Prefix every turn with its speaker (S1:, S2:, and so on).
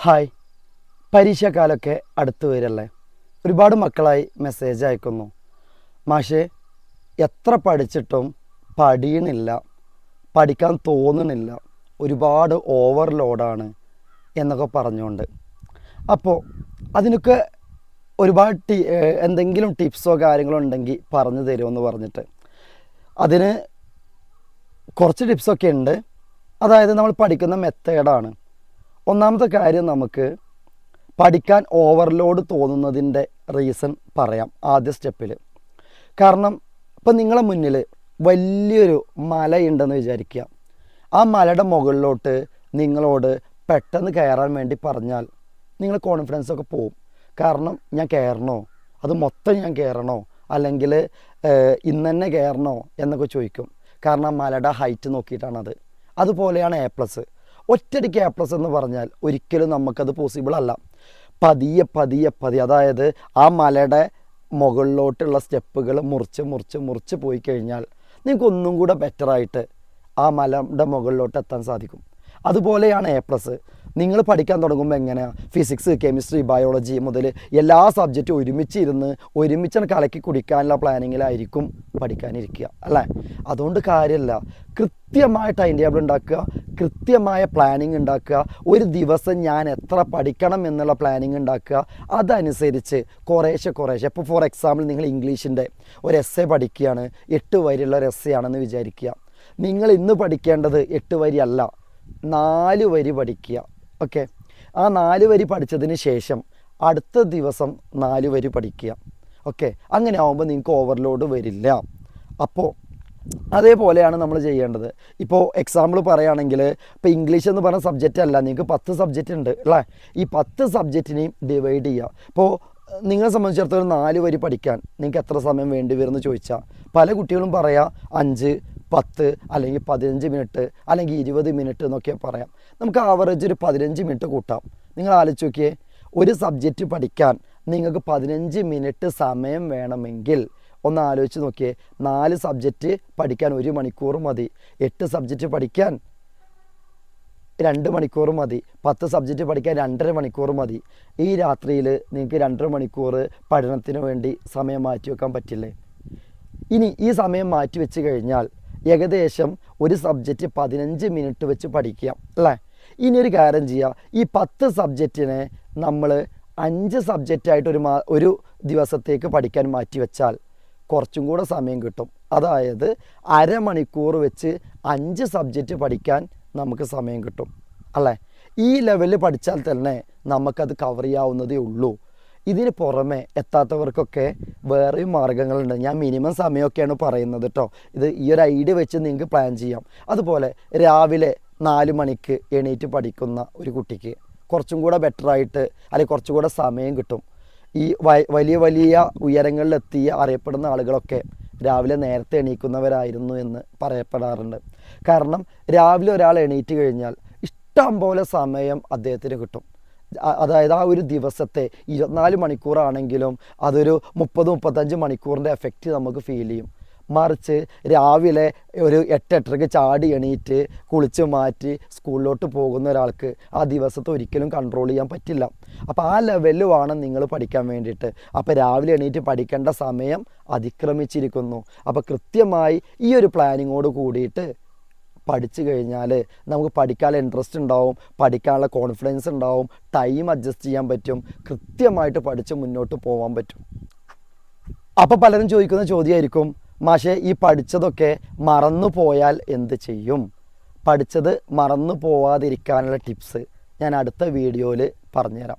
S1: Hi, പരീക്ഷാക്കാലമൊക്കെ അടുത്ത് വരല്ലേ. ഒരുപാട് മക്കളായി മെസ്സേജ് അയക്കുന്നു. മാഷേ, എത്ര പഠിച്ചിട്ടും പഠിയണില്ല, പഠിക്കാൻ തോന്നണില്ല, ഒരുപാട് ഓവർലോഡാണ് എന്നൊക്കെ പറഞ്ഞുകൊണ്ട്. അപ്പോൾ അതിനൊക്കെ ഒരുപാട് എന്തെങ്കിലും ടിപ്സോ കാര്യങ്ങളോ ഉണ്ടെങ്കിൽ പറഞ്ഞു തരുമെന്ന് പറഞ്ഞിട്ട് അതിന് കുറച്ച് ടിപ്സൊക്കെ ഉണ്ട്. അതായത് നമ്മൾ പഠിക്കുന്ന മെത്തേഡാണ്. ഒന്നാമത്തെ കാര്യം, നമുക്ക് പഠിക്കാൻ ഓവർലോഡ് തോന്നുന്നതിൻ്റെ റീസൺ പറയാം ആദ്യ സ്റ്റെപ്പിൽ. കാരണം ഇപ്പം നിങ്ങളെ മുന്നിൽ വലിയൊരു മലയുണ്ടെന്ന് വിചാരിക്കുക. ആ മലയുടെ മുകളിലോട്ട് നിങ്ങളോട് പെട്ടെന്ന് കയറാൻ വേണ്ടി പറഞ്ഞാൽ നിങ്ങൾ കോൺഫിഡൻസൊക്കെ പോവും. കാരണം ഞാൻ കയറണോ, അത് മൊത്തം ഞാൻ കയറണോ, അല്ലെങ്കിൽ ഇന്ന് തന്നെ കയറണോ എന്നൊക്കെ ചോദിക്കും. കാരണം മലയുടെ ഹൈറ്റ് നോക്കിയിട്ടാണത്. അതുപോലെയാണ് A+. ഒറ്റയടിക്ക് A+ എന്ന് പറഞ്ഞാൽ ഒരിക്കലും നമുക്കത് പോസിബിൾ അല്ല. പതിയെ പതിയെ പതിയെ, അതായത് ആ മലയുടെ മുകളിലോട്ടുള്ള സ്റ്റെപ്പുകൾ മുറിച്ച് പോയി കഴിഞ്ഞാൽ നിങ്ങൾക്ക് ഒന്നും കൂടെ ബെറ്ററായിട്ട് ആ മലയുടെ മുകളിലോട്ട് എത്താൻ സാധിക്കും. അതുപോലെയാണ് A+. നിങ്ങൾ പഠിക്കാൻ തുടങ്ങുമ്പോൾ എങ്ങനെയാണ്, ഫിസിക്സ്, കെമിസ്ട്രി, ബയോളജി മുതൽ എല്ലാ സബ്ജക്റ്റും ഒരുമിച്ച് കലക്കി കുടിക്കാനുള്ള പ്ലാനിങ്ങിലായിരിക്കും പഠിക്കാനിരിക്കുക, അല്ലേ? അതുകൊണ്ട് കാര്യമില്ല. കൃത്യമായ ടൈം ടേബിൾ ഉണ്ടാക്കുക, കൃത്യമായ പ്ലാനിങ് ഉണ്ടാക്കുക. ഒരു ദിവസം ഞാൻ എത്ര പഠിക്കണം എന്നുള്ള പ്ലാനിങ് ഉണ്ടാക്കുക. അതനുസരിച്ച് കുറേശ്ശെ ഇപ്പോൾ ഫോർ എക്സാമ്പിൾ നിങ്ങൾ ഇംഗ്ലീഷിൻ്റെ ഒരു എസ്സേ പഠിക്കുകയാണ്, 8 വരിയുള്ള ഒരു എസ്സേ ആണെന്ന് വിചാരിക്കുക. നിങ്ങൾ ഇന്ന് പഠിക്കേണ്ടത് 8 വരി അല്ല, 4 വരി പഠിക്കുക. ഓക്കെ, ആ 4 വരി പഠിച്ചതിന് ശേഷം അടുത്ത ദിവസം 4 വരി പഠിക്കുക. ഓക്കെ, അങ്ങനെ ആകുമ്പോൾ നിങ്ങൾക്ക് ഓവർലോഡ് വരില്ല. അപ്പോൾ അതേപോലെയാണ് നമ്മൾ ചെയ്യേണ്ടത്. ഇപ്പോൾ എക്സാമ്പിൾ പറയുകയാണെങ്കിൽ, ഇപ്പോൾ ഇംഗ്ലീഷ് എന്ന് പറഞ്ഞ സബ്ജക്റ്റ് അല്ല, നിങ്ങൾക്ക് 10 സബ്ജക്റ്റ് ഉണ്ട് അല്ലേ? ഈ 10 സബ്ജക്റ്റിനെയും ഡിവൈഡ് ചെയ്യുക. ഇപ്പോൾ നിങ്ങളെ സംബന്ധിച്ചിടത്തോളം 4 വരി പഠിക്കാൻ നിങ്ങൾക്ക് എത്ര സമയം വേണ്ടി വരുമെന്ന് ചോദിച്ചാൽ പല കുട്ടികളും പറയാം 5, 10 അല്ലെങ്കിൽ 15 മിനിറ്റ് അല്ലെങ്കിൽ 20 മിനിറ്റ് എന്നൊക്കെ പറയാം. നമുക്ക് ആവറേജ് ഒരു 15 മിനിറ്റ് കൂട്ടാം. നിങ്ങൾ ആലോചിച്ച് നോക്കിയേ, ഒരു സബ്ജക്റ്റ് പഠിക്കാൻ നിങ്ങൾക്ക് 15 മിനിറ്റ് സമയം വേണമെങ്കിൽ ഒന്ന് ആലോചിച്ച് നോക്കിയേ. 4 സബ്ജക്റ്റ് പഠിക്കാൻ 1 മണിക്കൂർ മതി, 8 സബ്ജക്റ്റ് പഠിക്കാൻ 2 മണിക്കൂർ മതി, 10 സബ്ജക്റ്റ് പഠിക്കാൻ 2.5 മണിക്കൂർ മതി. ഈ രാത്രിയിൽ നിങ്ങൾക്ക് 2.5 മണിക്കൂർ പഠനത്തിന് വേണ്ടി സമയം മാറ്റി വെക്കാൻ പറ്റില്ലേ? ഇനി ഈ സമയം മാറ്റി വെച്ച് കഴിഞ്ഞാൽ ഏകദേശം ഒരു സബ്ജക്റ്റ് 15 മിനിറ്റ് വെച്ച് പഠിക്കാം, അല്ലേ? ഇനി ഒരു കാര്യം ചെയ്യുക, ഈ 10 സബ്ജക്റ്റിനെ നമ്മൾ 5 സബ്ജക്റ്റായിട്ട് ഒരു ദിവസത്തേക്ക് പഠിക്കാൻ മാറ്റി വെച്ചാൽ കുറച്ചും കൂടെ സമയം കിട്ടും. അതായത് അരമണിക്കൂർ വെച്ച് 5 സബ്ജക്റ്റ് പഠിക്കാൻ നമുക്ക് സമയം കിട്ടും, അല്ലേ? ഈ ലെവലിൽ പഠിച്ചാൽ തന്നെ നമുക്കത് കവർ ചെയ്യാവുന്നതേ ഉള്ളൂ. ഇതിന് പുറമെ എത്താത്തവർക്കൊക്കെ വേറെയും മാർഗ്ഗങ്ങളുണ്ട്. ഞാൻ മിനിമം സമയമൊക്കെയാണ് പറയുന്നത് കേട്ടോ. ഈ ഒരു ഐഡിയ വെച്ച് നിങ്ങൾക്ക് പ്ലാൻ ചെയ്യാം. അതുപോലെ രാവിലെ 4 മണിക്ക് എണീറ്റ് പഠിക്കുന്ന ഒരു കുട്ടിക്ക് കുറച്ചും കൂടെ ബെറ്ററായിട്ട് അല്ലെങ്കിൽ കുറച്ചും കൂടെ സമയം കിട്ടും. ഈ വലിയ ഉയരങ്ങളിലെത്തിയ അറിയപ്പെടുന്ന ആളുകളൊക്കെ രാവിലെ നേരത്തെ എണീക്കുന്നവരായിരുന്നു എന്ന് പറയപ്പെടാറുണ്ട്. കാരണം രാവിലെ ഒരാൾ എണീറ്റ് കഴിഞ്ഞാൽ ഇഷ്ടം പോലെ സമയം അദ്ദേഹത്തിന് കിട്ടും. അതായത് ആ ഒരു ദിവസത്തെ 24 മണിക്കൂറാണെങ്കിലും അതൊരു 30-35 മണിക്കൂറിൻ്റെ എഫക്റ്റ് നമുക്ക് ഫീൽ ചെയ്യും. മറിച്ച് രാവിലെ ഒരു 8-8:30 ചാടി എണീറ്റ് കുളിച്ച് മാറ്റി സ്കൂളിലോട്ട് പോകുന്ന ഒരാൾക്ക് ആ ദിവസത്തെ ഒരിക്കലും കൺട്രോൾ ചെയ്യാൻ പറ്റില്ല. അപ്പോൾ ആ ലെവലിൽ വേണം നിങ്ങൾ പഠിക്കാൻ വേണ്ടിയിട്ട്. അപ്പോൾ രാവിലെ എണീറ്റ് പഠിക്കേണ്ട സമയം അതിക്രമിച്ചിരിക്കുന്നു. അപ്പോൾ കൃത്യമായി ഈ ഒരു പ്ലാനിങ്ങോട് കൂടിയിട്ട് പഠിച്ചു കഴിഞ്ഞാൽ നമുക്ക് പഠിക്കാനുള്ള ഇൻട്രസ്റ്റ് ഉണ്ടാവും, പഠിക്കാനുള്ള കോൺഫിഡൻസ് ഉണ്ടാവും, ടൈം അഡ്ജസ്റ്റ് ചെയ്യാൻ പറ്റും, കൃത്യമായിട്ട് പഠിച്ച് മുന്നോട്ട് പോകാൻ പറ്റും. അപ്പോൾ പലരും ചോദിക്കുന്ന ചോദ്യമായിരിക്കും, മാഷേ ഈ പഠിച്ചതൊക്കെ മറന്നു പോയാൽ എന്ത് ചെയ്യും? പഠിച്ചത് മറന്നു പോവാതിരിക്കാനുള്ള ടിപ്സ് ഞാൻ അടുത്ത വീഡിയോയിൽ പറഞ്ഞുതരാം.